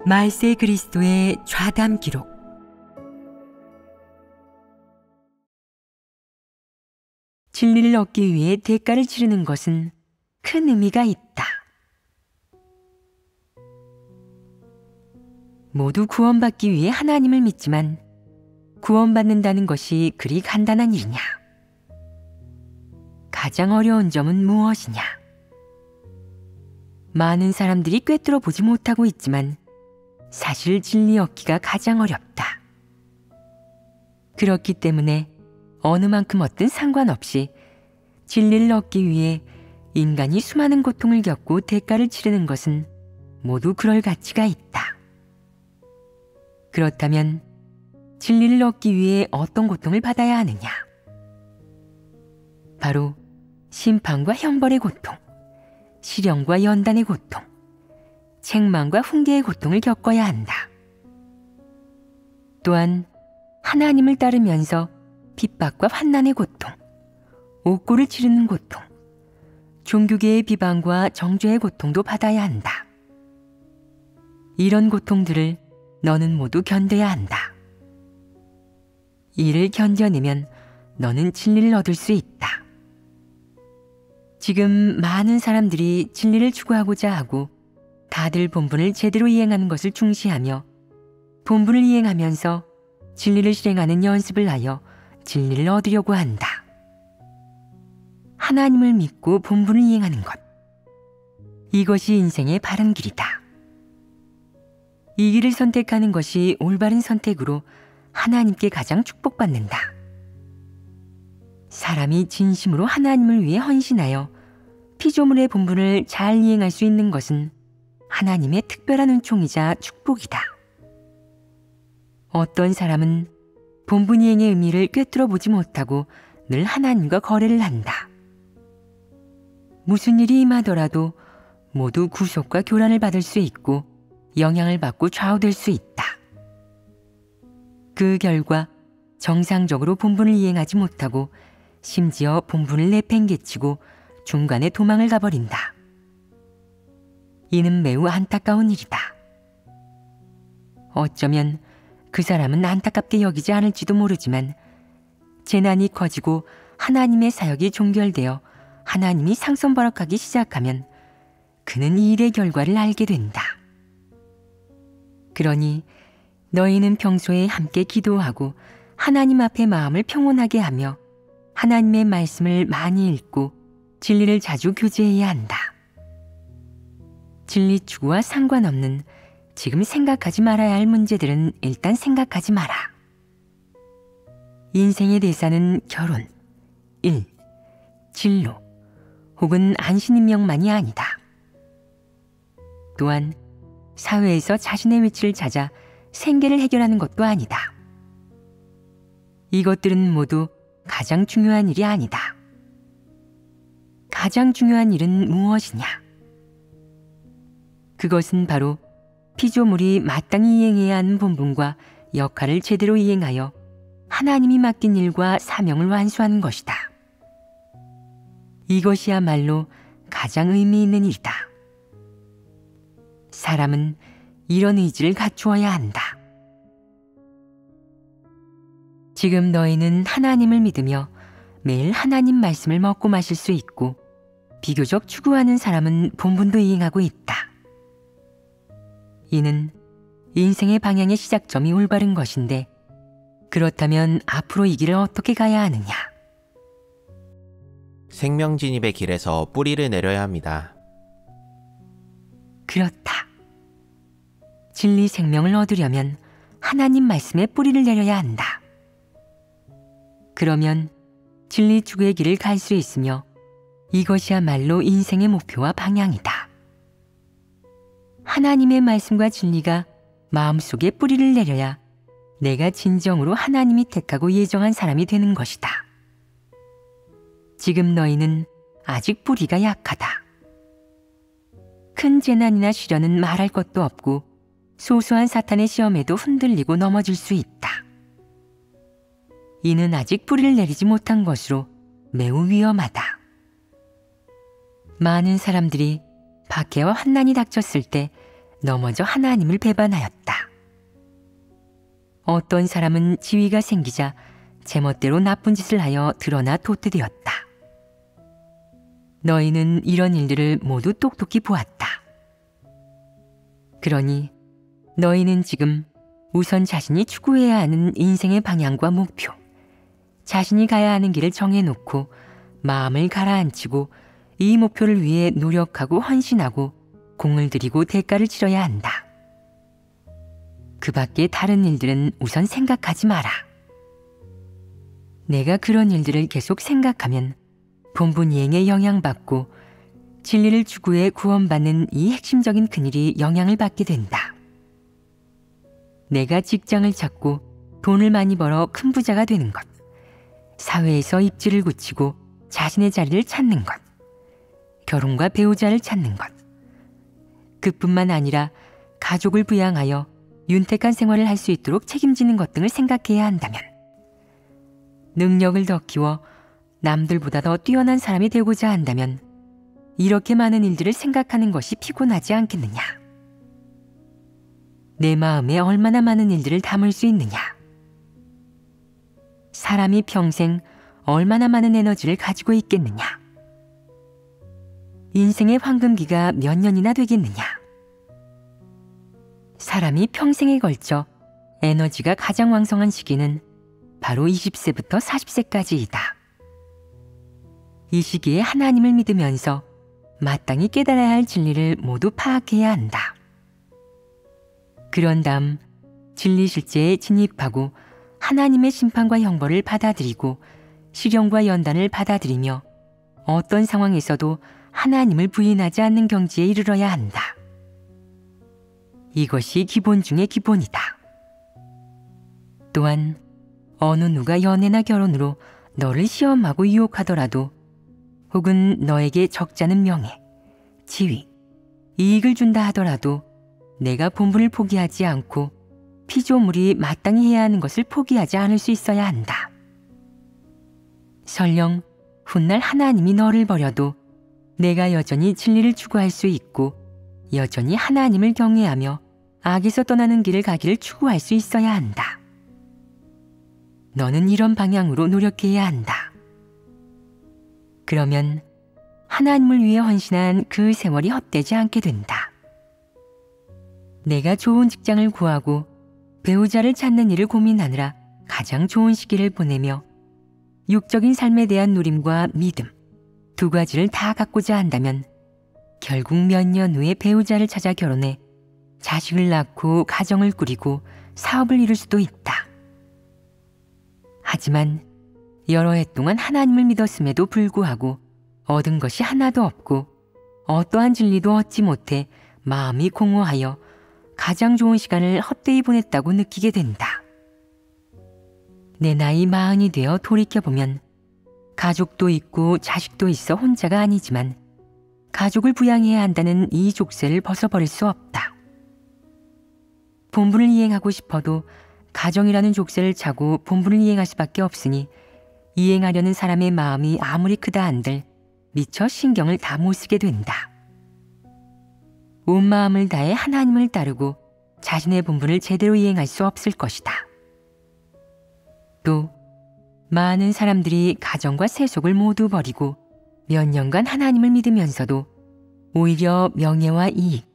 말세 그리스도의 좌담 기록. 진리를 얻기 위해 대가를 치르는 것은 큰 의미가 있다. 모두 구원받기 위해 하나님을 믿지만 구원받는다는 것이 그리 간단한 일이냐? 가장 어려운 점은 무엇이냐? 많은 사람들이 꿰뚫어 보지 못하고 있지만 사실 진리 얻기가 가장 어렵다. 그렇기 때문에 어느 만큼 얻든 상관없이 진리를 얻기 위해 인간이 수많은 고통을 겪고 대가를 치르는 것은 모두 그럴 가치가 있다. 그렇다면 진리를 얻기 위해 어떤 고통을 받아야 하느냐? 바로 심판과 형벌의 고통, 시련과 연단의 고통, 책망과 훈계의 고통을 겪어야 한다. 또한 하나님을 따르면서 핍박과 환난의 고통, 옥고를 치르는 고통, 종교계의 비방과 정죄의 고통도 받아야 한다. 이런 고통들을 너는 모두 견뎌야 한다. 이를 견뎌내면 너는 진리를 얻을 수 있다. 지금 많은 사람들이 진리를 추구하고자 하고 다들 본분을 제대로 이행하는 것을 중시하며 본분을 이행하면서 진리를 실행하는 연습을 하여 진리를 얻으려고 한다. 하나님을 믿고 본분을 이행하는 것. 이것이 인생의 바른 길이다. 이 길을 선택하는 것이 올바른 선택으로 하나님께 가장 축복받는다. 사람이 진심으로 하나님을 위해 헌신하여 피조물의 본분을 잘 이행할 수 있는 것은 하나님의 특별한 은총이자 축복이다. 어떤 사람은 본분 이행의 의미를 꿰뚫어 보지 못하고 늘 하나님과 거래를 한다. 무슨 일이 임하더라도 모두 구속과 교란을 받을 수 있고 영향을 받고 좌우될 수 있다. 그 결과 정상적으로 본분을 이행하지 못하고 심지어 본분을 내팽개치고 중간에 도망을 가버린다. 이는 매우 안타까운 일이다. 어쩌면 그 사람은 안타깝게 여기지 않을지도 모르지만 재난이 커지고 하나님의 사역이 종결되어 하나님이 상선버럭하기 시작하면 그는 이 일의 결과를 알게 된다. 그러니 너희는 평소에 함께 기도하고 하나님 앞에 마음을 평온하게 하며 하나님의 말씀을 많이 읽고 진리를 자주 교제해야 한다. 진리 추구와 상관없는 지금 생각하지 말아야 할 문제들은 일단 생각하지 마라. 인생의 대사는 결혼, 일, 진로 혹은 안신인명만이 아니다. 또한 사회에서 자신의 위치를 찾아 생계를 해결하는 것도 아니다. 이것들은 모두 가장 중요한 일이 아니다. 가장 중요한 일은 무엇이냐? 그것은 바로 피조물이 마땅히 이행해야 하는 본분과 역할을 제대로 이행하여 하나님이 맡긴 일과 사명을 완수하는 것이다. 이것이야말로 가장 의미 있는 일이다. 사람은 이런 의지를 갖추어야 한다. 지금 너희는 하나님을 믿으며 매일 하나님 말씀을 먹고 마실 수 있고 비교적 추구하는 사람은 본분도 이행하고 있다. 이는 인생의 방향의 시작점이 올바른 것인데 그렇다면 앞으로 이 길을 어떻게 가야 하느냐? 생명 진입의 길에서 뿌리를 내려야 합니다. 그렇다. 진리 생명을 얻으려면 하나님 말씀에 뿌리를 내려야 한다. 그러면 진리 추구의 길을 갈 수 있으며 이것이야말로 인생의 목표와 방향이다. 하나님의 말씀과 진리가 마음속에 뿌리를 내려야 내가 진정으로 하나님이 택하고 예정한 사람이 되는 것이다. 지금 너희는 아직 뿌리가 약하다. 큰 재난이나 시련은 말할 것도 없고 소소한 사탄의 시험에도 흔들리고 넘어질 수 있다. 이는 아직 뿌리를 내리지 못한 것으로 매우 위험하다. 많은 사람들이 박해와 환난이 닥쳤을 때 넘어져 하나님을 배반하였다. 어떤 사람은 지위가 생기자 제멋대로 나쁜 짓을 하여 드러나 도태되었다. 너희는 이런 일들을 모두 똑똑히 보았다. 그러니 너희는 지금 우선 자신이 추구해야 하는 인생의 방향과 목표, 자신이 가야 하는 길을 정해놓고 마음을 가라앉히고 이 목표를 위해 노력하고 헌신하고 공을 들이고 대가를 치러야 한다. 그 밖에 다른 일들은 우선 생각하지 마라. 내가 그런 일들을 계속 생각하면 본분 이행에 영향받고 진리를 추구해 구원받는 이 핵심적인 큰일이 영향을 받게 된다. 내가 직장을 찾고 돈을 많이 벌어 큰 부자가 되는 것, 사회에서 입지를 굳히고 자신의 자리를 찾는 것, 결혼과 배우자를 찾는 것, 그뿐만 아니라 가족을 부양하여 윤택한 생활을 할 수 있도록 책임지는 것 등을 생각해야 한다면, 능력을 더 키워 남들보다 더 뛰어난 사람이 되고자 한다면 이렇게 많은 일들을 생각하는 것이 피곤하지 않겠느냐? 내 마음에 얼마나 많은 일들을 담을 수 있느냐? 사람이 평생 얼마나 많은 에너지를 가지고 있겠느냐? 인생의 황금기가 몇 년이나 되겠느냐? 사람이 평생에 걸쳐 에너지가 가장 왕성한 시기는 바로 20세부터 40세까지이다. 이 시기에 하나님을 믿으면서 마땅히 깨달아야 할 진리를 모두 파악해야 한다. 그런 다음 진리 실제에 진입하고 하나님의 심판과 형벌을 받아들이고 시련과 연단을 받아들이며 어떤 상황에서도 하나님을 부인하지 않는 경지에 이르러야 한다. 이것이 기본 중의 기본이다. 또한 어느 누가 연애나 결혼으로 너를 시험하고 유혹하더라도 혹은 너에게 적잖은 명예, 지위, 이익을 준다 하더라도 내가 본분을 포기하지 않고 피조물이 마땅히 해야 하는 것을 포기하지 않을 수 있어야 한다. 설령 훗날 하나님이 너를 버려도 내가 여전히 진리를 추구할 수 있고 여전히 하나님을 경외하며 악에서 떠나는 길을 가기를 추구할 수 있어야 한다. 너는 이런 방향으로 노력해야 한다. 그러면 하나님을 위해 헌신한 그 세월이 헛되지 않게 된다. 내가 좋은 직장을 구하고 배우자를 찾는 일을 고민하느라 가장 좋은 시기를 보내며 육적인 삶에 대한 누림과 믿음, 두 가지를 다 갖고자 한다면 결국 몇 년 후에 배우자를 찾아 결혼해 자식을 낳고 가정을 꾸리고 사업을 이룰 수도 있다. 하지만 여러 해 동안 하나님을 믿었음에도 불구하고 얻은 것이 하나도 없고 어떠한 진리도 얻지 못해 마음이 공허하여 가장 좋은 시간을 헛되이 보냈다고 느끼게 된다. 내 나이 40이 되어 돌이켜보면 가족도 있고 자식도 있어 혼자가 아니지만 가족을 부양해야 한다는 이 족쇄를 벗어버릴 수 없다. 본분을 이행하고 싶어도 가정이라는 족쇄를 차고 본분을 이행할 수밖에 없으니 이행하려는 사람의 마음이 아무리 크다 한들 미처 신경을 다 못 쓰게 된다. 온 마음을 다해 하나님을 따르고 자신의 본분을 제대로 이행할 수 없을 것이다. 또 많은 사람들이 가정과 세속을 모두 버리고 몇 년간 하나님을 믿으면서도 오히려 명예와 이익,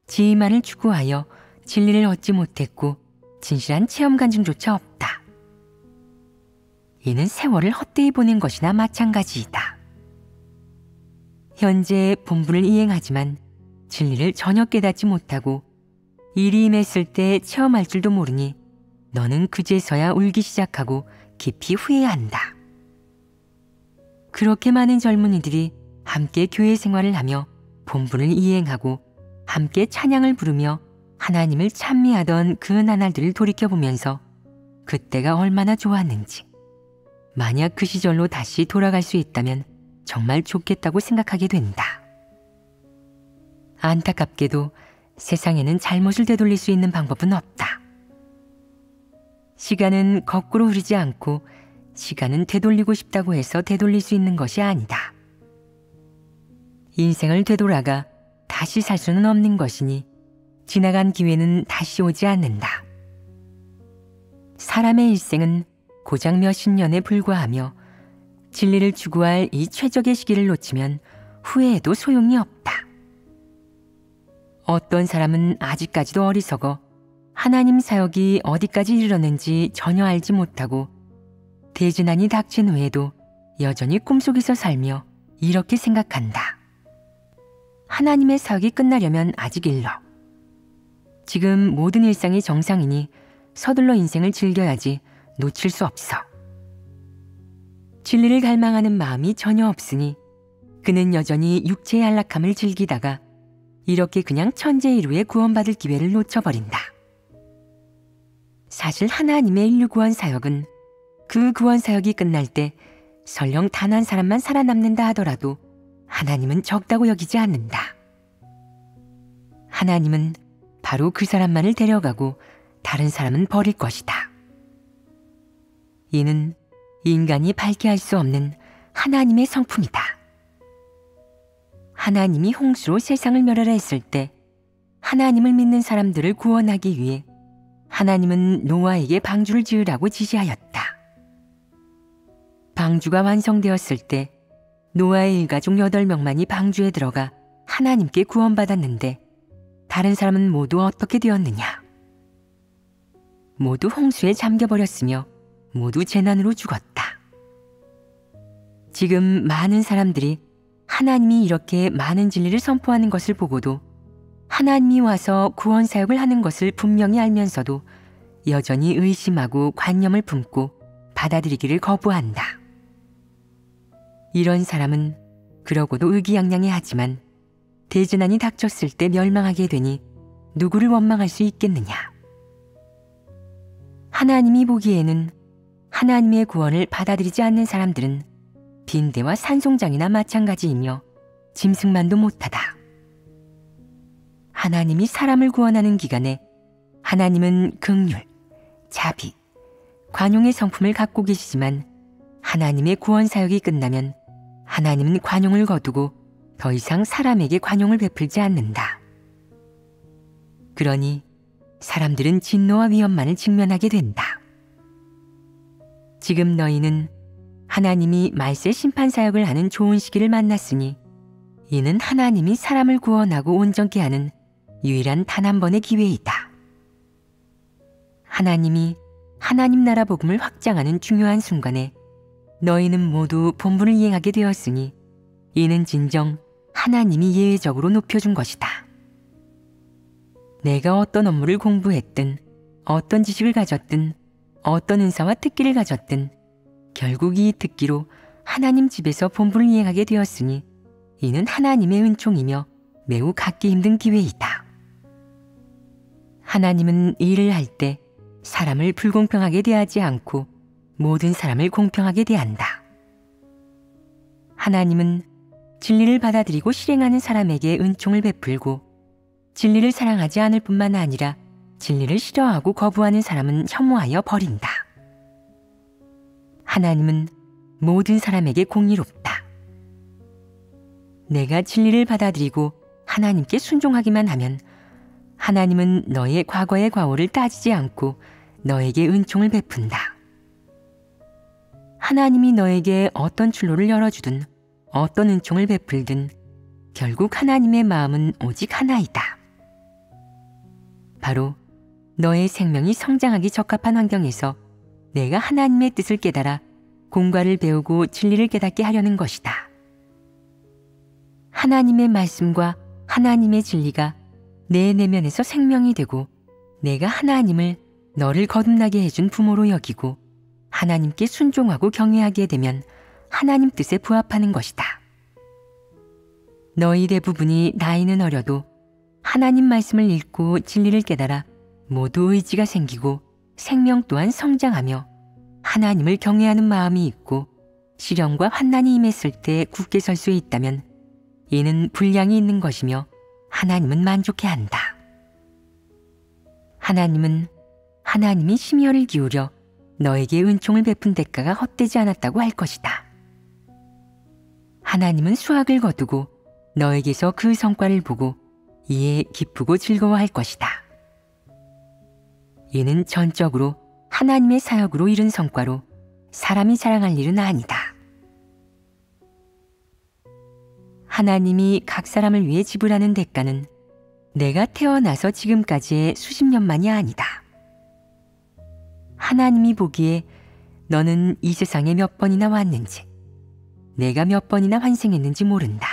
지위만을 추구하여 진리를 얻지 못했고 진실한 체험 간증조차 없다. 이는 세월을 헛되이 보낸 것이나 마찬가지이다. 현재 본분을 이행하지만 진리를 전혀 깨닫지 못하고 일이 임했을 때 체험할 줄도 모르니 너는 그제서야 울기 시작하고 깊이 후회한다. 그렇게 많은 젊은이들이 함께 교회 생활을 하며 본분을 이행하고 함께 찬양을 부르며 하나님을 찬미하던 그 나날들을 돌이켜보면서 그때가 얼마나 좋았는지, 만약 그 시절로 다시 돌아갈 수 있다면 정말 좋겠다고 생각하게 된다. 안타깝게도 세상에는 잘못을 되돌릴 수 있는 방법은 없다. 시간은 거꾸로 흐르지 않고 시간은 되돌리고 싶다고 해서 되돌릴 수 있는 것이 아니다. 인생을 되돌아가 다시 살 수는 없는 것이니 지나간 기회는 다시 오지 않는다. 사람의 일생은 고작 몇십 년에 불과하며 진리를 추구할 이 최적의 시기를 놓치면 후회해도 소용이 없다. 어떤 사람은 아직까지도 어리석어 하나님 사역이 어디까지 이르렀는지 전혀 알지 못하고 대지난이 닥친 후에도 여전히 꿈속에서 살며 이렇게 생각한다. 하나님의 사역이 끝나려면 아직 일러. 지금 모든 일상이 정상이니 서둘러 인생을 즐겨야지 놓칠 수 없어. 진리를 갈망하는 마음이 전혀 없으니 그는 여전히 육체의 안락함을 즐기다가 이렇게 그냥 천재일우에 구원받을 기회를 놓쳐버린다. 사실 하나님의 인류 구원 사역은 그 구원 사역이 끝날 때 설령 단 한 사람만 살아남는다 하더라도 하나님은 적다고 여기지 않는다. 하나님은 바로 그 사람만을 데려가고 다른 사람은 버릴 것이다. 이는 인간이 밝게 할 수 없는 하나님의 성품이다. 하나님이 홍수로 세상을 멸하라 했을 때 하나님을 믿는 사람들을 구원하기 위해 하나님은 노아에게 방주를 지으라고 지시하였다. 방주가 완성되었을 때 노아의 일가족 8명만이 방주에 들어가 하나님께 구원받았는데 다른 사람은 모두 어떻게 되었느냐? 모두 홍수에 잠겨버렸으며 모두 재난으로 죽었다. 지금 많은 사람들이 하나님이 이렇게 많은 진리를 선포하는 것을 보고도 하나님이 와서 구원 사역을 하는 것을 분명히 알면서도 여전히 의심하고 관념을 품고 받아들이기를 거부한다. 이런 사람은 그러고도 의기양양해하지만 대재난이 닥쳤을 때 멸망하게 되니 누구를 원망할 수 있겠느냐. 하나님이 보기에는 하나님의 구원을 받아들이지 않는 사람들은 빈대와 산송장이나 마찬가지이며 짐승만도 못하다. 하나님이 사람을 구원하는 기간에 하나님은 긍휼, 자비, 관용의 성품을 갖고 계시지만 하나님의 구원 사역이 끝나면 하나님은 관용을 거두고 더 이상 사람에게 관용을 베풀지 않는다. 그러니 사람들은 진노와 위험만을 직면하게 된다. 지금 너희는 하나님이 말세 심판 사역을 하는 좋은 시기를 만났으니 이는 하나님이 사람을 구원하고 온전케 하는 유일한 단 한 번의 기회이다. 하나님이 하나님 나라 복음을 확장하는 중요한 순간에 너희는 모두 본분을 이행하게 되었으니 이는 진정 하나님이 예외적으로 높여준 것이다. 내가 어떤 업무를 공부했든 어떤 지식을 가졌든 어떤 은사와 특기를 가졌든 결국 이 특기로 하나님 집에서 본분을 이행하게 되었으니 이는 하나님의 은총이며 매우 갖기 힘든 기회이다. 하나님은 일을 할 때 사람을 불공평하게 대하지 않고 모든 사람을 공평하게 대한다. 하나님은 진리를 받아들이고 실행하는 사람에게 은총을 베풀고 진리를 사랑하지 않을 뿐만 아니라 진리를 싫어하고 거부하는 사람은 혐오하여 버린다. 하나님은 모든 사람에게 공의롭다. 내가 진리를 받아들이고 하나님께 순종하기만 하면 하나님은 너의 과거의 과오를 따지지 않고 너에게 은총을 베푼다. 하나님이 너에게 어떤 출로를 열어주든 어떤 은총을 베풀든 결국 하나님의 마음은 오직 하나이다. 바로 너의 생명이 성장하기 적합한 환경에서 내가 하나님의 뜻을 깨달아 공과를 배우고 진리를 깨닫게 하려는 것이다. 하나님의 말씀과 하나님의 진리가 내 내면에서 생명이 되고 내가 하나님을 너를 거듭나게 해준 부모로 여기고 하나님께 순종하고 경외하게 되면 하나님 뜻에 부합하는 것이다. 너희 대부분이 나이는 어려도 하나님 말씀을 읽고 진리를 깨달아 모두 의지가 생기고 생명 또한 성장하며 하나님을 경외하는 마음이 있고 시련과 환난이 임했을 때 굳게 설 수 있다면 이는 분량이 있는 것이며 하나님은 만족해한다. 하나님은 하나님이 심혈을 기울여 너에게 은총을 베푼 대가가 헛되지 않았다고 할 것이다. 하나님은 수확을 거두고 너에게서 그 성과를 보고 이에 기쁘고 즐거워할 것이다. 이는 전적으로 하나님의 사역으로 이룬 성과로 사람이 자랑할 일은 아니다. 하나님이 각 사람을 위해 지불하는 대가는 내가 태어나서 지금까지의 수십 년만이 아니다. 하나님이 보기에 너는 이 세상에 몇 번이나 왔는지, 내가 몇 번이나 환생했는지 모른다.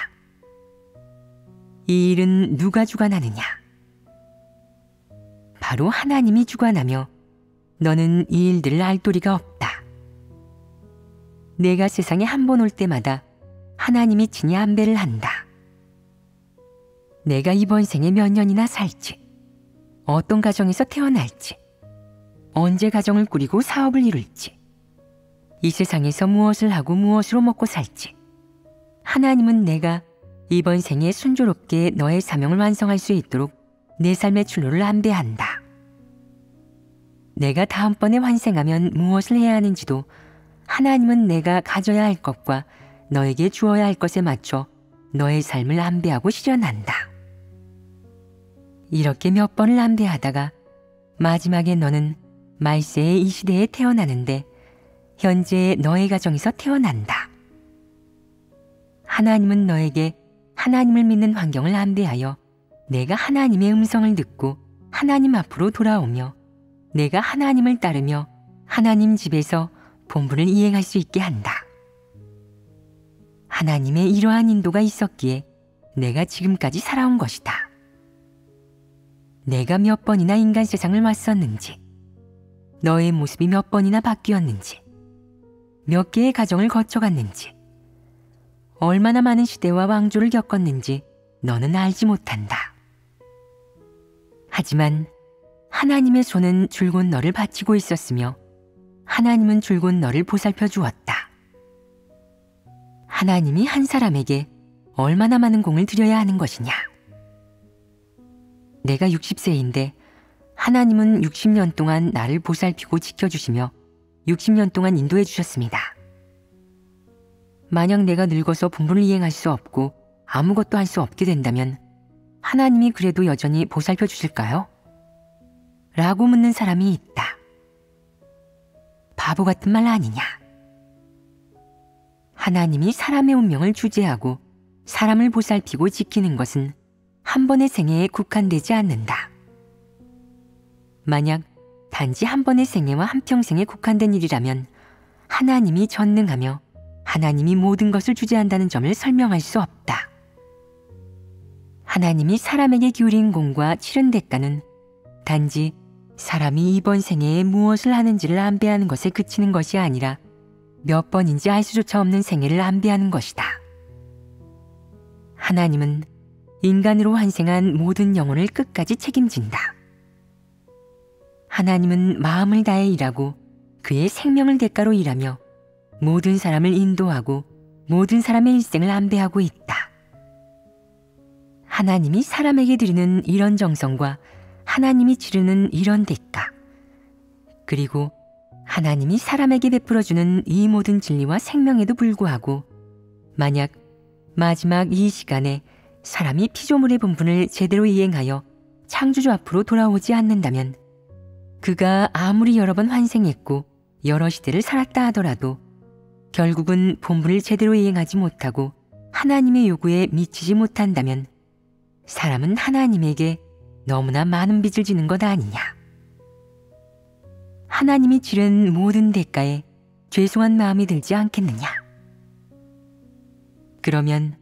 이 일은 누가 주관하느냐? 바로 하나님이 주관하며 너는 이 일들을 알 도리가 없다. 내가 세상에 한 번 올 때마다 하나님이 친히 안배를 한다. 내가 이번 생에 몇 년이나 살지, 어떤 가정에서 태어날지, 언제 가정을 꾸리고 사업을 이룰지, 이 세상에서 무엇을 하고 무엇으로 먹고 살지, 하나님은 내가 이번 생에 순조롭게 너의 사명을 완성할 수 있도록 내 삶의 출로를 안배한다. 내가 다음번에 환생하면 무엇을 해야 하는지도 하나님은 내가 가져야 할 것과 너에게 주어야 할 것에 맞춰 너의 삶을 안배하고 실현한다. 이렇게 몇 번을 안배하다가 마지막에 너는 말세의 이 시대에 태어나는데 현재 너의 가정에서 태어난다. 하나님은 너에게 하나님을 믿는 환경을 안배하여 내가 하나님의 음성을 듣고 하나님 앞으로 돌아오며 내가 하나님을 따르며 하나님 집에서 본분을 이행할 수 있게 한다. 하나님의 이러한 인도가 있었기에 내가 지금까지 살아온 것이다. 내가 몇 번이나 인간 세상을 왔었는지, 너의 모습이 몇 번이나 바뀌었는지, 몇 개의 가정을 거쳐갔는지, 얼마나 많은 시대와 왕조를 겪었는지 너는 알지 못한다. 하지만 하나님의 손은 줄곧 너를 바치고 있었으며 하나님은 줄곧 너를 보살펴 주었다. 하나님이 한 사람에게 얼마나 많은 공을 들여야 하는 것이냐? 내가 60세인데 하나님은 60년 동안 나를 보살피고 지켜주시며 60년 동안 인도해 주셨습니다. 만약 내가 늙어서 본분을 이행할 수 없고 아무것도 할 수 없게 된다면 하나님이 그래도 여전히 보살펴 주실까요? 라고 묻는 사람이 있다. 바보 같은 말 아니냐? 하나님이 사람의 운명을 주재하고 사람을 보살피고 지키는 것은 한 번의 생애에 국한되지 않는다. 만약 단지 한 번의 생애와 한평생에 국한된 일이라면 하나님이 전능하며 하나님이 모든 것을 주재한다는 점을 설명할 수 없다. 하나님이 사람에게 기울인 공과 치른 대가는 단지 사람이 이번 생애에 무엇을 하는지를 안배하는 것에 그치는 것이 아니라 몇 번인지 알 수조차 없는 생애를 안배하는 것이다. 하나님은 인간으로 환생한 모든 영혼을 끝까지 책임진다. 하나님은 마음을 다해 일하고 그의 생명을 대가로 일하며 모든 사람을 인도하고 모든 사람의 일생을 안배하고 있다. 하나님이 사람에게 드리는 이런 정성과 하나님이 치르는 이런 대가, 그리고 하나님이 사람에게 베풀어주는 이 모든 진리와 생명에도 불구하고 만약 마지막 이 시간에 사람이 피조물의 본분을 제대로 이행하여 창조주 앞으로 돌아오지 않는다면 그가 아무리 여러 번 환생했고 여러 시대를 살았다 하더라도 결국은 본분을 제대로 이행하지 못하고 하나님의 요구에 미치지 못한다면 사람은 하나님에게 너무나 많은 빚을 지는 것 아니냐. 하나님이 치른 모든 대가에 죄송한 마음이 들지 않겠느냐. 그러면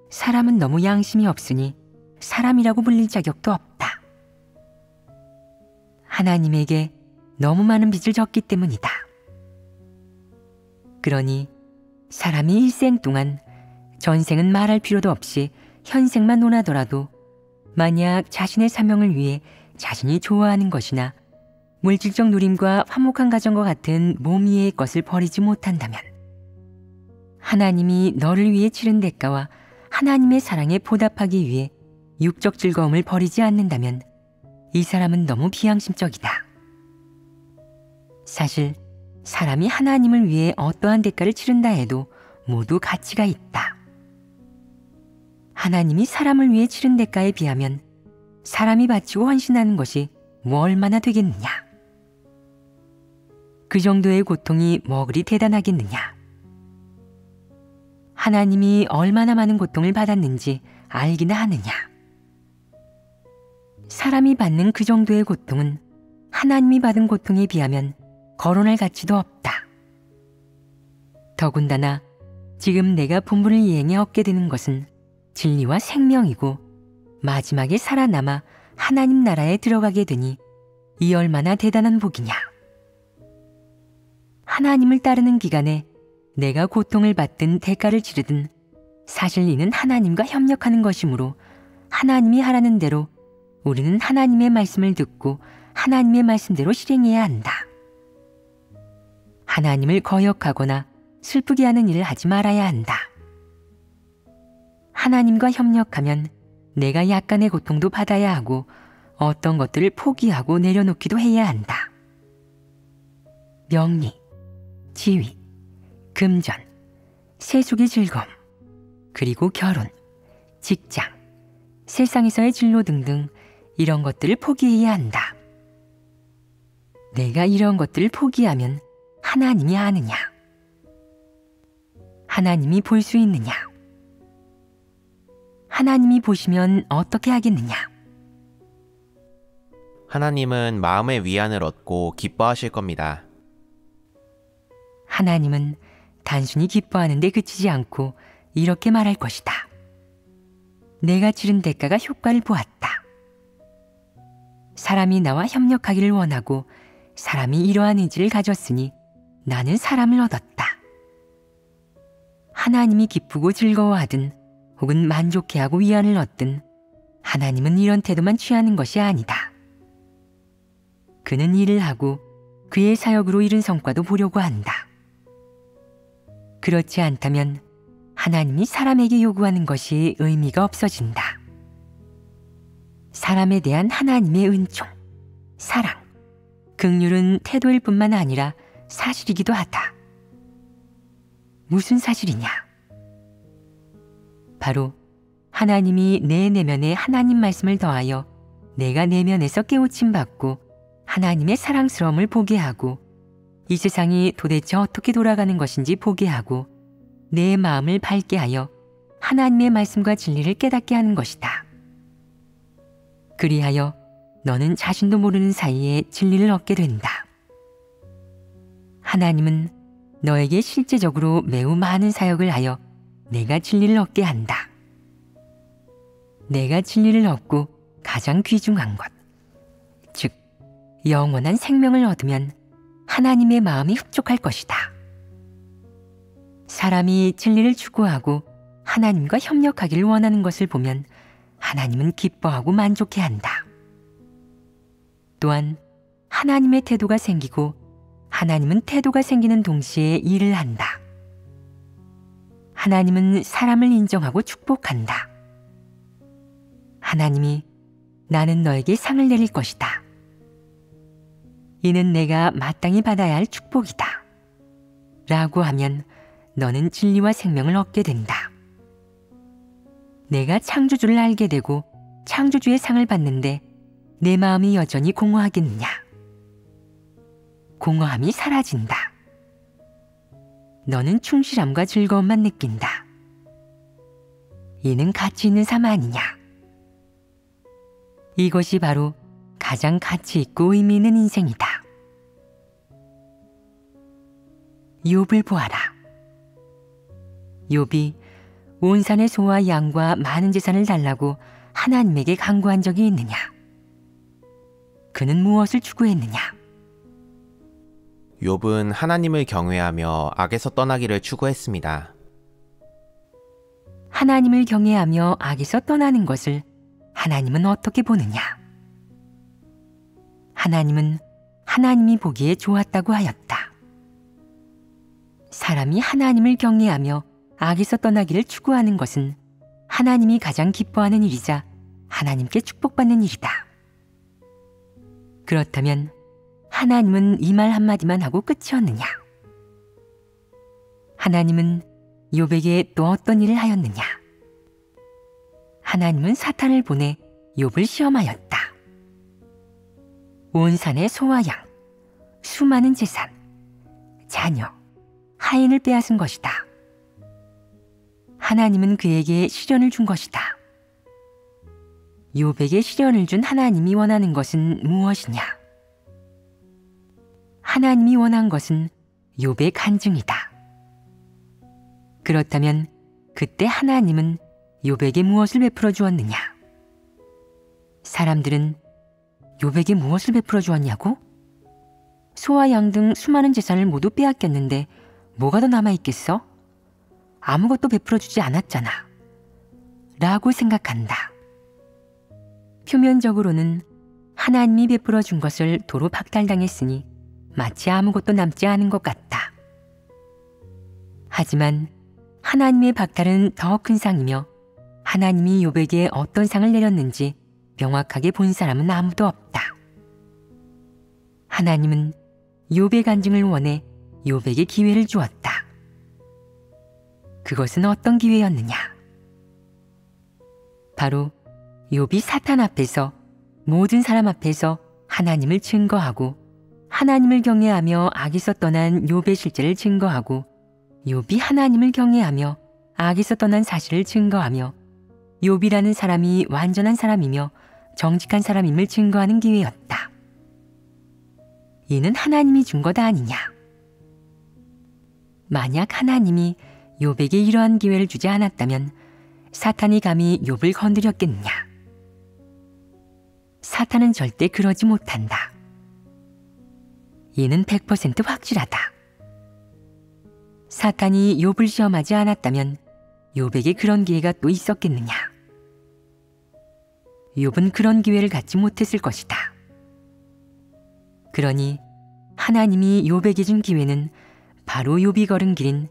사람은 너무 양심이 없으니 사람이라고 불릴 자격도 없다. 하나님에게 너무 많은 빚을 졌기 때문이다. 그러니 사람이 일생 동안 전생은 말할 필요도 없이 현생만 논하더라도 만약 자신의 사명을 위해 자신이 좋아하는 것이나 물질적 누림과 화목한 가정과 같은 몸 위의 것을 버리지 못한다면 하나님이 너를 위해 치른 대가와 하나님의 사랑에 보답하기 위해 육적 즐거움을 버리지 않는다면 이 사람은 너무 비양심적이다. 사실 사람이 하나님을 위해 어떠한 대가를 치른다 해도 모두 가치가 있다. 하나님이 사람을 위해 치른 대가에 비하면 사람이 바치고 헌신하는 것이 뭐 얼마나 되겠느냐? 그 정도의 고통이 뭐 그리 대단하겠느냐? 하나님이 얼마나 많은 고통을 받았는지 알기나 하느냐? 사람이 받는 그 정도의 고통은 하나님이 받은 고통에 비하면 거론할 가치도 없다. 더군다나 지금 내가 본분을 이행해 얻게 되는 것은 진리와 생명이고 마지막에 살아남아 하나님 나라에 들어가게 되니 이 얼마나 대단한 복이냐. 하나님을 따르는 기간에 내가 고통을 받든 대가를 치르든 사실 이는 하나님과 협력하는 것이므로 하나님이 하라는 대로 우리는 하나님의 말씀을 듣고 하나님의 말씀대로 실행해야 한다. 하나님을 거역하거나 슬프게 하는 일을 하지 말아야 한다. 하나님과 협력하면 내가 약간의 고통도 받아야 하고 어떤 것들을 포기하고 내려놓기도 해야 한다. 명리, 지위, 금전, 세속의 즐거움, 그리고 결혼, 직장, 세상에서의 진로 등등 이런 것들을 포기해야 한다. 내가 이런 것들을 포기하면 하나님이 아느냐? 하나님이 볼 수 있느냐? 하나님이 보시면 어떻게 하겠느냐? 하나님은 마음의 위안을 얻고 기뻐하실 겁니다. 하나님은 단순히 기뻐하는 데 그치지 않고 이렇게 말할 것이다. 내가 치른 대가가 효과를 보았다. 사람이 나와 협력하기를 원하고 사람이 이러한 의지를 가졌으니 나는 사람을 얻었다. 하나님이 기쁘고 즐거워하든 혹은 만족해하고 위안을 얻든 하나님은 이런 태도만 취하는 것이 아니다. 그는 일을 하고 그의 사역으로 이룬 성과도 보려고 한다. 그렇지 않다면 하나님이 사람에게 요구하는 것이 의미가 없어진다. 사람에 대한 하나님의 은총, 사랑, 긍휼은 태도일 뿐만 아니라 사실이기도 하다. 무슨 사실이냐? 바로 하나님이 내 내면에 하나님 말씀을 더하여 내가 내면에서 깨우침 받고 하나님의 사랑스러움을 보게 하고 이 세상이 도대체 어떻게 돌아가는 것인지 보게 하고 내 마음을 밝게 하여 하나님의 말씀과 진리를 깨닫게 하는 것이다. 그리하여 너는 자신도 모르는 사이에 진리를 얻게 된다. 하나님은 너에게 실제적으로 매우 많은 사역을 하여 내가 진리를 얻게 한다. 내가 진리를 얻고 가장 귀중한 것, 즉 영원한 생명을 얻으면 하나님의 마음이 흡족할 것이다. 사람이 진리를 추구하고 하나님과 협력하기를 원하는 것을 보면 하나님은 기뻐하고 만족해한다. 또한 하나님의 태도가 생기고 하나님은 태도가 생기는 동시에 일을 한다. 하나님은 사람을 인정하고 축복한다. 하나님이 나는 너에게 상을 내릴 것이다. 이는 내가 마땅히 받아야 할 축복이다. 라고 하면 너는 진리와 생명을 얻게 된다. 내가 창조주를 알게 되고 창조주의 상을 받는데 내 마음이 여전히 공허하겠느냐? 공허함이 사라진다. 너는 충실함과 즐거움만 느낀다. 이는 가치 있는 삶 아니냐? 이것이 바로 가장 가치 있고 의미 있는 인생이다. 욥을 보아라. 욥이 온 산의 소와 양과 많은 재산을 달라고 하나님에게 간구한 적이 있느냐? 그는 무엇을 추구했느냐? 욥은 하나님을 경외하며 악에서 떠나기를 추구했습니다. 하나님을 경외하며 악에서 떠나는 것을 하나님은 어떻게 보느냐? 하나님은 하나님이 보기에 좋았다고 하였다. 사람이 하나님을 경외하며 악에서 떠나기를 추구하는 것은 하나님이 가장 기뻐하는 일이자 하나님께 축복받는 일이다. 그렇다면 하나님은 이 말 한마디만 하고 끝이었느냐? 하나님은 욥에게 또 어떤 일을 하였느냐? 하나님은 사탄을 보내 욥을 시험하였다. 온 산의 소와 양, 수많은 재산, 자녀, 하인을 빼앗은 것이다. 하나님은 그에게 시련을 준 것이다. 욥에게 시련을 준 하나님이 원하는 것은 무엇이냐? 하나님이 원한 것은 욥의 간증이다. 그렇다면 그때 하나님은 욥에게 무엇을 베풀어 주었느냐? 사람들은 욥에게 무엇을 베풀어 주었냐고? 소와 양 등 수많은 재산을 모두 빼앗겼는데 뭐가 더 남아있겠어? 아무것도 베풀어 주지 않았잖아. 라고 생각한다. 표면적으로는 하나님이 베풀어 준 것을 도로 박탈당했으니 마치 아무것도 남지 않은 것 같다. 하지만 하나님의 박탈은 더 큰 상이며 하나님이 욥에게 어떤 상을 내렸는지 명확하게 본 사람은 아무도 없다. 하나님은 욥의 간증을 원해 욥에게 기회를 주었다. 그것은 어떤 기회였느냐? 바로 욥이 사탄 앞에서, 모든 사람 앞에서 하나님을 증거하고 하나님을 경외하며 악에서 떠난 욥의 실제를 증거하고 욥이 하나님을 경외하며 악에서 떠난 사실을 증거하며 욥이라는 사람이 완전한 사람이며 정직한 사람임을 증거하는 기회였다. 이는 하나님이 준 것 아니냐? 만약 하나님이 욥에게 이러한 기회를 주지 않았다면 사탄이 감히 욥을 건드렸겠느냐? 사탄은 절대 그러지 못한다. 이는 100% 확실하다. 사탄이 욥을 시험하지 않았다면 욥에게 그런 기회가 또 있었겠느냐? 욥은 그런 기회를 갖지 못했을 것이다. 그러니 하나님이 욥에게 준 기회는 바로 욥이 걸은 길인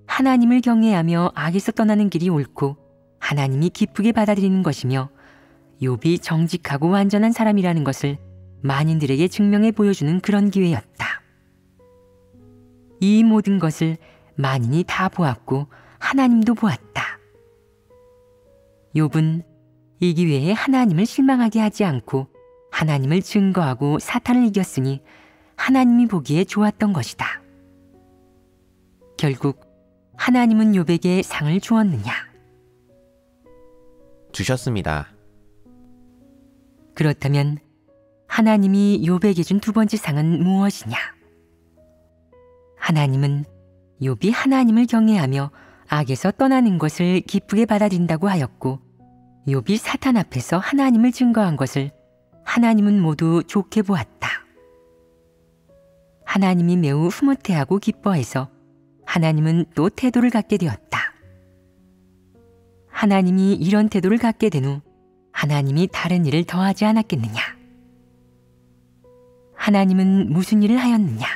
하나님을 경외하며 악에서 떠나는 길이 옳고 하나님이 기쁘게 받아들이는 것이며 욥이 정직하고 완전한 사람이라는 것을 만인들에게 증명해 보여주는 그런 기회였다. 이 모든 것을 만인이 다 보았고 하나님도 보았다. 욥은 이 기회에 하나님을 실망하게 하지 않고 하나님을 증거하고 사탄을 이겼으니 하나님이 보기에 좋았던 것이다. 결국 하나님은 욥에게 상을 주었느냐? 주셨습니다. 그렇다면 하나님이 욥에게 준 두 번째 상은 무엇이냐? 하나님은 욥이 하나님을 경외하며 악에서 떠나는 것을 기쁘게 받아들인다고 하였고 욥이 사탄 앞에서 하나님을 증거한 것을 하나님은 모두 좋게 보았다. 하나님이 매우 흐뭇해하고 기뻐해서 하나님은 또 태도를 갖게 되었다. 하나님이 이런 태도를 갖게 된 후 하나님이 다른 일을 더하지 않았겠느냐? 하나님은 무슨 일을 하였느냐?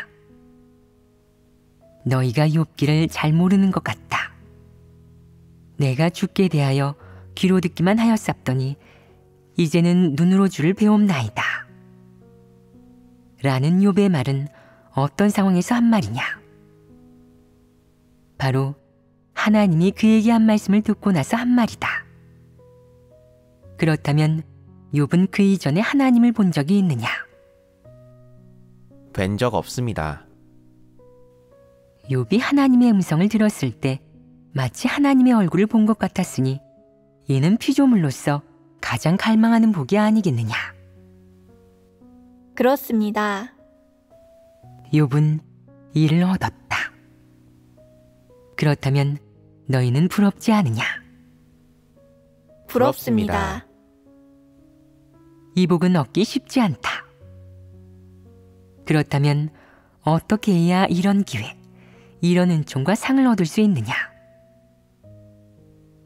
너희가 욥기를 잘 모르는 것 같다. 내가 주께 대하여 귀로 듣기만 하였사더니 이제는 눈으로 주를 배움나이다. 라는 욥의 말은 어떤 상황에서 한 말이냐? 바로 하나님이 그에게 한 말씀을 듣고 나서 한 말이다. 그렇다면 욥은 그 이전에 하나님을 본 적이 있느냐? 뵌 적 없습니다. 욥이 하나님의 음성을 들었을 때 마치 하나님의 얼굴을 본 것 같았으니 이는 피조물로서 가장 갈망하는 복이 아니겠느냐? 그렇습니다. 욥은 이를 얻었다. 그렇다면 너희는 부럽지 않으냐? 부럽습니다. 이 복은 얻기 쉽지 않다. 그렇다면 어떻게 해야 이런 기회, 이런 은총과 상을 얻을 수 있느냐?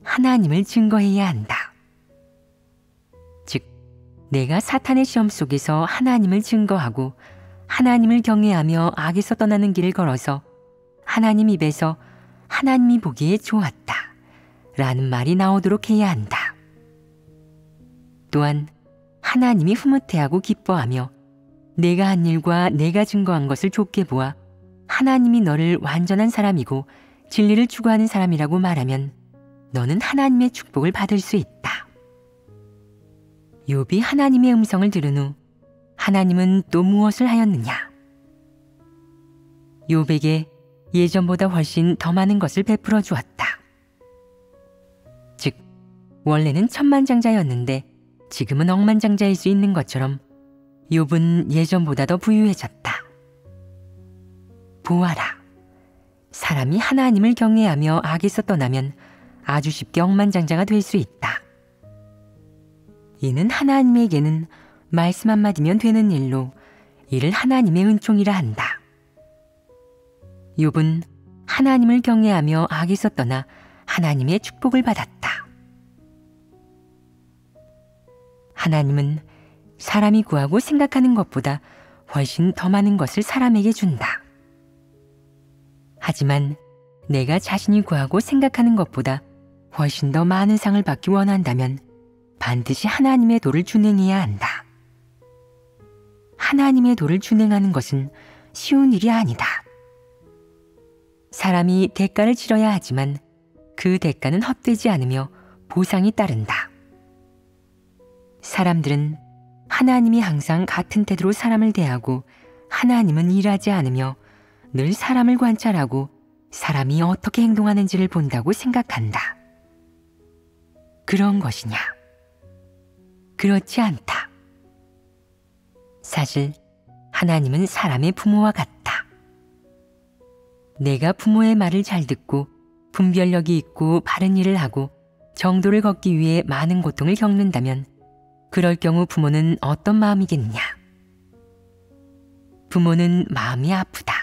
하나님을 증거해야 한다. 즉, 내가 사탄의 시험 속에서 하나님을 증거하고 하나님을 경외하며 악에서 떠나는 길을 걸어서 하나님 입에서 하나님이 보기에 좋았다 라는 말이 나오도록 해야 한다. 또한 하나님이 흐뭇해하고 기뻐하며 내가 한 일과 내가 증거한 것을 좋게 보아 하나님이 너를 완전한 사람이고 진리를 추구하는 사람이라고 말하면 너는 하나님의 축복을 받을 수 있다. 욥이 하나님의 음성을 들은 후 하나님은 또 무엇을 하였느냐? 욥에게 예전보다 훨씬 더 많은 것을 베풀어 주었다. 즉, 원래는 천만장자였는데 지금은 억만장자일 수 있는 것처럼 욥은 예전보다 더 부유해졌다. 보아라, 사람이 하나님을 경외하며 악에서 떠나면 아주 쉽게 억만장자가 될 수 있다. 이는 하나님에게는 말씀 한마디면 되는 일로 이를 하나님의 은총이라 한다. 욥은 하나님을 경외하며 악에서 떠나 하나님의 축복을 받았다. 하나님은 사람이 구하고 생각하는 것보다 훨씬 더 많은 것을 사람에게 준다. 하지만 내가 자신이 구하고 생각하는 것보다 훨씬 더 많은 상을 받기 원한다면 반드시 하나님의 도를 준행해야 한다. 하나님의 도를 준행하는 것은 쉬운 일이 아니다. 사람이 대가를 치러야 하지만 그 대가는 헛되지 않으며 보상이 따른다. 사람들은 하나님이 항상 같은 태도로 사람을 대하고 하나님은 일하지 않으며 늘 사람을 관찰하고 사람이 어떻게 행동하는지를 본다고 생각한다. 그런 것이냐? 그렇지 않다. 사실 하나님은 사람의 부모와 같다. 내가 부모의 말을 잘 듣고 분별력이 있고 바른 일을 하고 정도를 걷기 위해 많은 고통을 겪는다면 그럴 경우 부모는 어떤 마음이겠느냐? 부모는 마음이 아프다.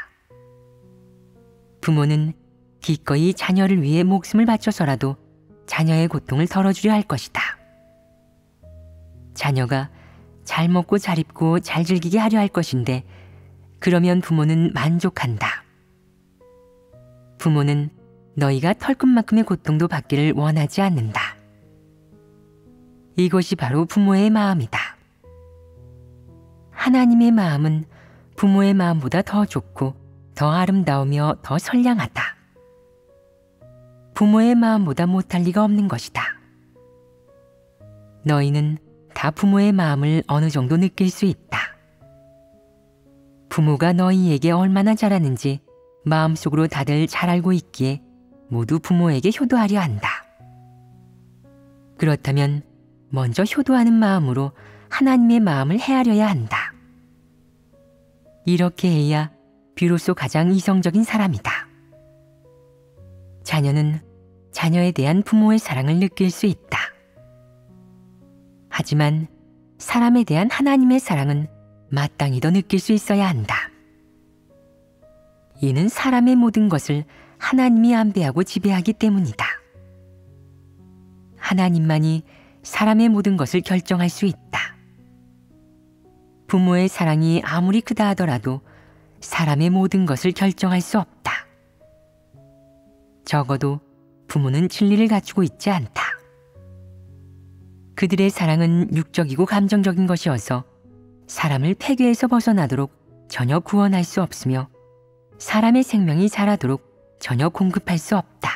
부모는 기꺼이 자녀를 위해 목숨을 바쳐서라도 자녀의 고통을 덜어주려 할 것이다. 자녀가 잘 먹고 잘 입고 잘 즐기게 하려 할 것인데 그러면 부모는 만족한다. 부모는 너희가 털끝만큼의 고통도 받기를 원하지 않는다. 이것이 바로 부모의 마음이다. 하나님의 마음은 부모의 마음보다 더 좋고 더 아름다우며 더 선량하다. 부모의 마음보다 못할 리가 없는 것이다. 너희는 다 부모의 마음을 어느 정도 느낄 수 있다. 부모가 너희에게 얼마나 잘하는지 마음속으로 다들 잘 알고 있기에 모두 부모에게 효도하려 한다. 그렇다면 먼저 효도하는 마음으로 하나님의 마음을 헤아려야 한다. 이렇게 해야 비로소 가장 이성적인 사람이다. 자녀는 자녀에 대한 부모의 사랑을 느낄 수 있다. 하지만 사람에 대한 하나님의 사랑은 마땅히 더 느낄 수 있어야 한다. 이는 사람의 모든 것을 하나님이 안배하고 지배하기 때문이다. 하나님만이 사람의 모든 것을 결정할 수 있다. 부모의 사랑이 아무리 크다 하더라도 사람의 모든 것을 결정할 수 없다. 적어도 부모는 진리를 갖추고 있지 않다. 그들의 사랑은 육적이고 감정적인 것이어서 사람을 폐괴에서 벗어나도록 전혀 구원할 수 없으며 사람의 생명이 자라도록 전혀 공급할 수 없다.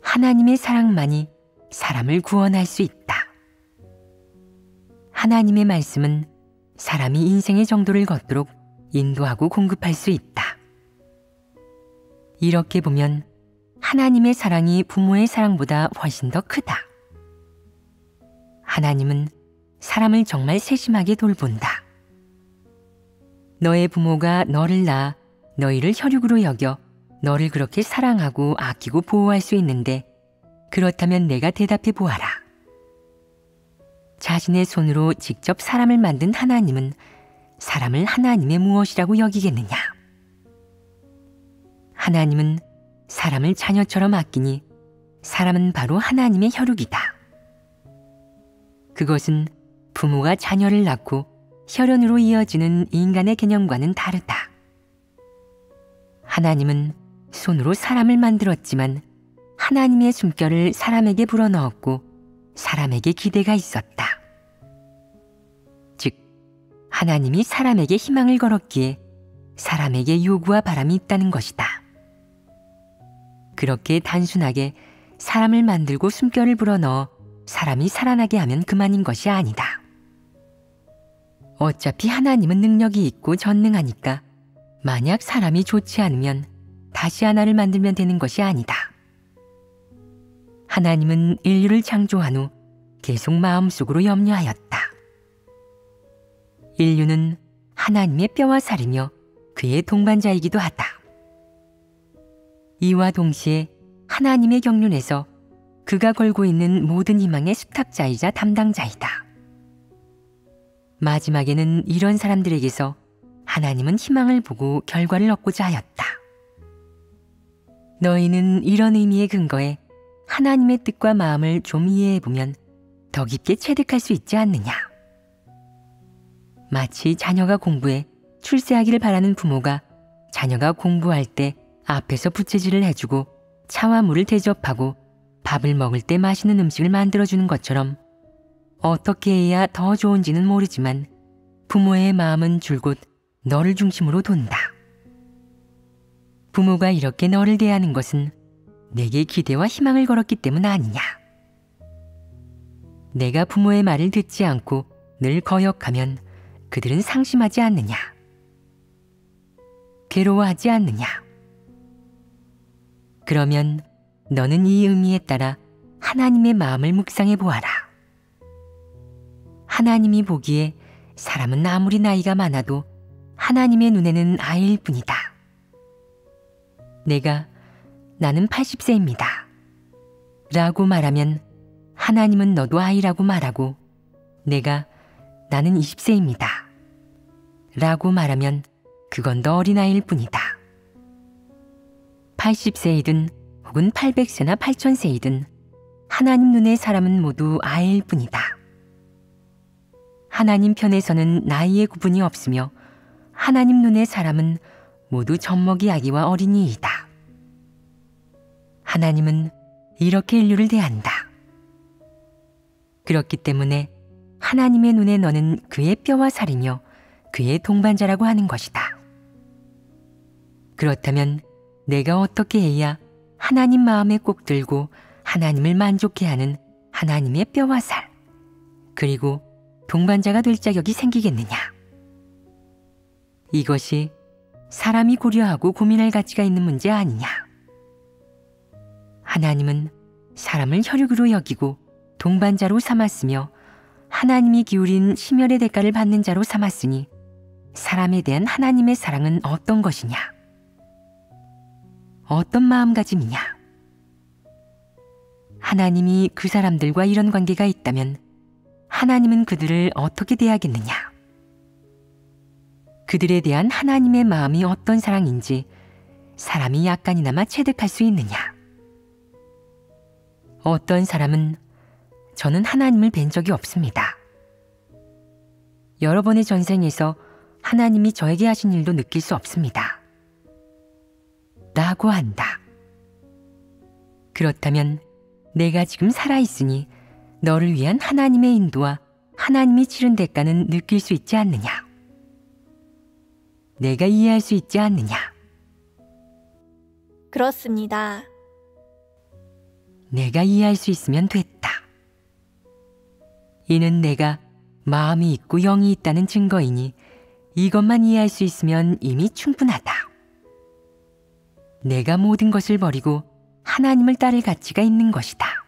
하나님의 사랑만이 사람을 구원할 수 있다. 하나님의 말씀은 사람이 인생의 정도를 걷도록 인도하고 공급할 수 있다. 이렇게 보면 하나님의 사랑이 부모의 사랑보다 훨씬 더 크다. 하나님은 사람을 정말 세심하게 돌본다. 너의 부모가 너를 낳아 너희를 혈육으로 여겨 너를 그렇게 사랑하고 아끼고 보호할 수 있는데 그렇다면 내가 대답해 보아라. 자신의 손으로 직접 사람을 만든 하나님은 사람을 하나님의 무엇이라고 여기겠느냐? 하나님은 사람을 자녀처럼 아끼니 사람은 바로 하나님의 혈육이다. 그것은 부모가 자녀를 낳고 혈연으로 이어지는 인간의 개념과는 다르다. 하나님은 손으로 사람을 만들었지만 하나님의 숨결을 사람에게 불어넣었고 사람에게 기대가 있었다. 즉, 하나님이 사람에게 희망을 걸었기에 사람에게 요구와 바람이 있다는 것이다. 그렇게 단순하게 사람을 만들고 숨결을 불어넣어 사람이 살아나게 하면 그만인 것이 아니다. 어차피 하나님은 능력이 있고 전능하니까 만약 사람이 좋지 않으면 다시 하나를 만들면 되는 것이 아니다. 하나님은 인류를 창조한 후 계속 마음속으로 염려하였다. 인류는 하나님의 뼈와 살이며 그의 동반자이기도 하다. 이와 동시에 하나님의 경륜에서 그가 걸고 있는 모든 희망의 수탁자이자 담당자이다. 마지막에는 이런 사람들에게서 하나님은 희망을 보고 결과를 얻고자 하였다. 너희는 이런 의미의 근거에 하나님의 뜻과 마음을 좀 이해해보면 더 깊게 체득할 수 있지 않느냐. 마치 자녀가 공부해 출세하기를 바라는 부모가 자녀가 공부할 때 앞에서 부채질을 해주고 차와 물을 대접하고 밥을 먹을 때 맛있는 음식을 만들어주는 것처럼 어떻게 해야 더 좋은지는 모르지만 부모의 마음은 줄곧 너를 중심으로 돈다. 부모가 이렇게 너를 대하는 것은 내게 기대와 희망을 걸었기 때문 아니냐. 내가 부모의 말을 듣지 않고 늘 거역하면 그들은 상심하지 않느냐. 괴로워하지 않느냐. 그러면 너는 이 의미에 따라 하나님의 마음을 묵상해 보아라. 하나님이 보기에 사람은 아무리 나이가 많아도 하나님의 눈에는 아이일 뿐이다. 내가 나는 80세입니다. 라고 말하면 하나님은 너도 아이라고 말하고 내가 나는 20세입니다. 라고 말하면 그건 더 어린아이일 뿐이다. 80세이든 혹은 800세나 8000세이든 하나님 눈의 사람은 모두 아이일 뿐이다. 하나님 편에서는 나이의 구분이 없으며 하나님 눈의 사람은 모두 젖먹이 아기와 어린이이다. 하나님은 이렇게 인류를 대한다. 그렇기 때문에 하나님의 눈에 너는 그의 뼈와 살이며 그의 동반자라고 하는 것이다. 그렇다면 내가 어떻게 해야 하나님 마음에 꼭 들고 하나님을 만족해 하는 하나님의 뼈와 살, 그리고 동반자가 될 자격이 생기겠느냐? 이것이 사람이 고려하고 고민할 가치가 있는 문제 아니냐? 하나님은 사람을 혈육으로 여기고 동반자로 삼았으며 하나님이 기울인 심혈의 대가를 받는 자로 삼았으니 사람에 대한 하나님의 사랑은 어떤 것이냐? 어떤 마음가짐이냐? 하나님이 그 사람들과 이런 관계가 있다면 하나님은 그들을 어떻게 대하겠느냐? 그들에 대한 하나님의 마음이 어떤 사랑인지 사람이 약간이나마 체득할 수 있느냐? 어떤 사람은 저는 하나님을 뵌 적이 없습니다. 여러 번의 전생에서 하나님이 저에게 하신 일도 느낄 수 없습니다. 라고 한다. 그렇다면 내가 지금 살아있으니 너를 위한 하나님의 인도와 하나님이 치른 대가는 느낄 수 있지 않느냐? 내가 이해할 수 있지 않느냐? 그렇습니다. 내가 이해할 수 있으면 됐다. 이는 내가 마음이 있고 영이 있다는 증거이니 이것만 이해할 수 있으면 이미 충분하다. 내가 모든 것을 버리고 하나님을 따를 가치가 있는 것이다.